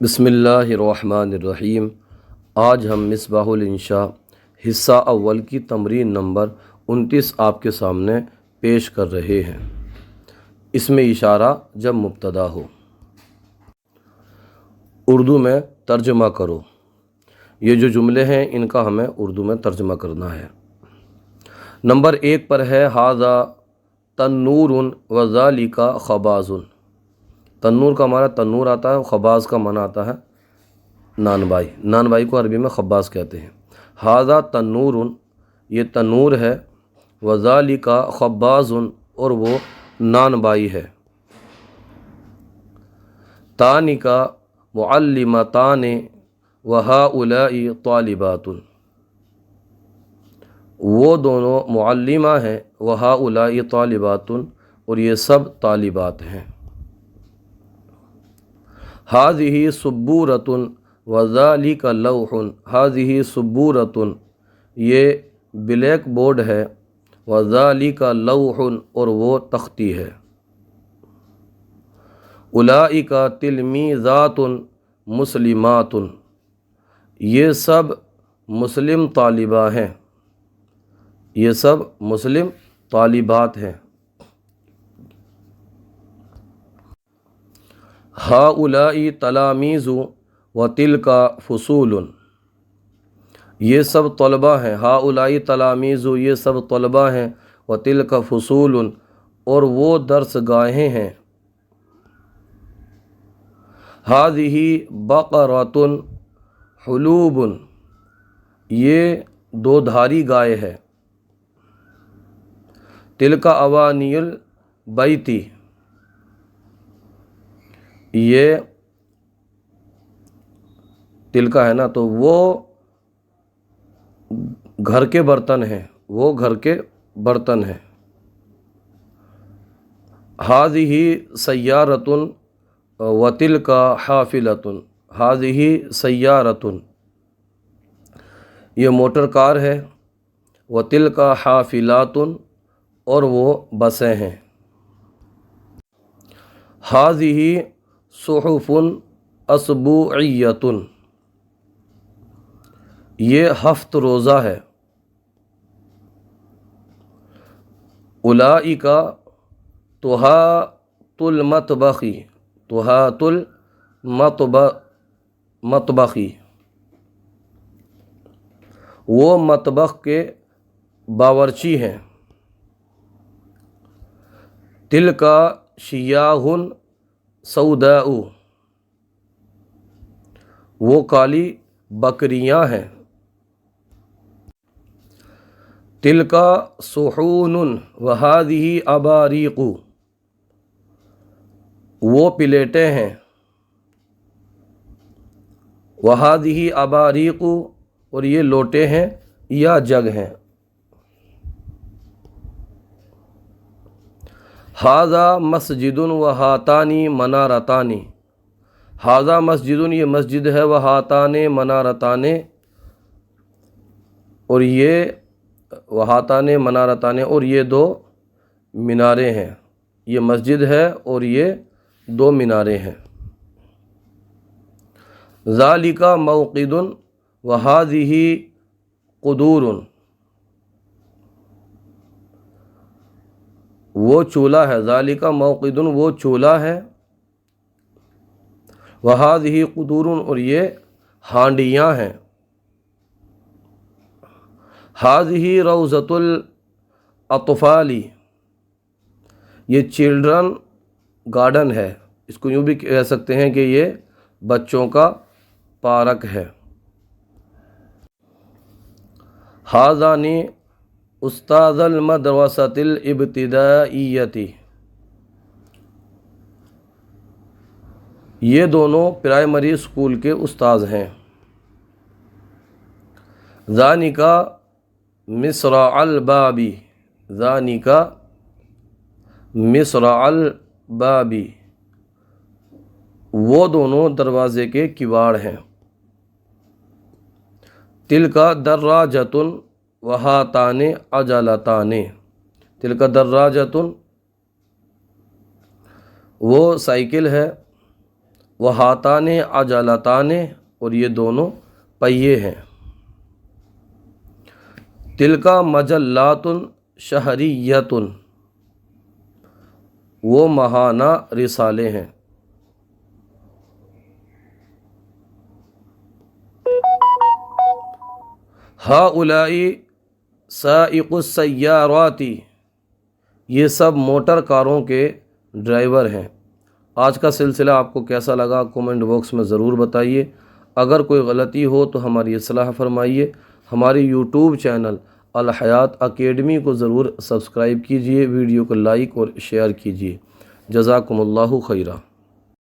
بسم اللہ الرحمن الرحیم۔ آج ہم مصباح الانشاء حصہ اول کی تمرین نمبر 29 آپ کے سامنے پیش کر رہے ہیں۔ اس میں اشارہ جب مبتدا ہو، اردو میں ترجمہ کرو۔ یہ جو جملے ہیں ان کا ہمیں اردو میں ترجمہ کرنا ہے۔ نمبر 1 پر ہے ھذا تنور و ذالک خباز۔ تنور کا معنی تنور آتا ہے، خباز کا معنی آتا ہے نانبائی۔ نانبائی کو عربی میں خباز کہتے ہیں۔ ھذا تنور، یہ تنور ہے، وذالک خباز، اور وہ نانبائی ہے۔ تانک معلمتان وہؤلاء طالبات، وہ دونوں معلمہ ہیں، وہؤلاء طالبات، اور یہ سب طالبات ہیں۔ ھذہ سبورۃ وذالک لوح، ھذہ سبورۃ، یہ بلیک بورڈ ہے، وذالک لوح، اور وہ تختی ہے۔ اولئک تلمیذات مسلمات، یہ سب مسلم طالبہ ہیں، یہ سب مسلم طالبات ہیں۔ ہؤلاء تلامیذ وتلک فصول، یہ سب طلبہ ہیں۔ ہؤلاء تلامیذ، یہ سب طلبہ ہیں، وتلک فصول، اور وہ درس گاہیں ہیں۔ ھذہ بقرۃ حلوب، یہ دو دھاری گائے ہے۔ تلک اوانی البیت، یہ تلکا ہے نا، تو وہ گھر کے برتن ہیں، وہ گھر کے برتن ہیں۔ ھذہ سیارۃ وتلک حافلۃ، ھذہ سیارۃ، یہ موٹر کار ہے، وتلک حافلات، اور وہ بسیں ہیں۔ ھذہ صحف اسبوعیۃ، یہ ہفت روزہ ہے۔ اولئک تحاۃ المطبخ، تحاۃ المطبخ، وہ مطبخ کے باورچی ہیں۔ تلک شیاہ سوداء، وہ کالی بکریاں ہیں۔ تلک صحون وھذہ اباریق، وہ پلیٹیں ہیں۔ وھذہ اباریق، اور یہ لوٹے ہیں یا جگ ہیں۔ ھذا مسجد وھاتان منارتان، ھذا مسجد، یہ مسجد ہے، وھاتان منارتان، اور یہ وھاتان منارتان، اور یہ دو میناریں ہیں۔ یہ مسجد ہے اور یہ دو میناریں ہیں۔ ذالک موقد وھذہ قدور، وہ چولہا ہے۔ ذالک موقد، وہ چولہا ہے، وھذہ قدور، اور یہ ہانڈیاں ہیں۔ ھذہ روضۃ الاطفال، یہ چلڈرن گارڈن ہے، اس کو یوں بھی کہہ سکتے ہیں کہ یہ بچوں کا پارک ہے۔ ھذان استاذ المدرسۃ الابتدائیۃ، یہ دونوں پرائمری اسکول کے استاذ ہیں۔ ذانک مصراع الباب، ذانک مصراع الباب، وہ دونوں دروازے کے کواڑ ہیں۔ تلک دراجۃ وھاتان عجلتان، تلک دراجۃ، وہ سائیکل ہے، وہ ہاتان عجلتان، اور یہ دونوں پہیے ہیں۔ تلکا مجلات شہریت، وہ ماہانہ رسالے ہیں۔ ہؤلاء سائق السیارات، یہ سب موٹر کاروں کے ڈرائیور ہیں۔ آج کا سلسلہ آپ کو کیسا لگا کومنٹ باکس میں ضرور بتائیے۔ اگر کوئی غلطی ہو تو ہماری اصلاح فرمائیے۔ ہماری یوٹیوب چینل الحیات اکیڈمی کو ضرور سبسکرائب کیجیے، ویڈیو کو لائک اور شیئر کیجیے۔ جزاکم اللہ خیرہ۔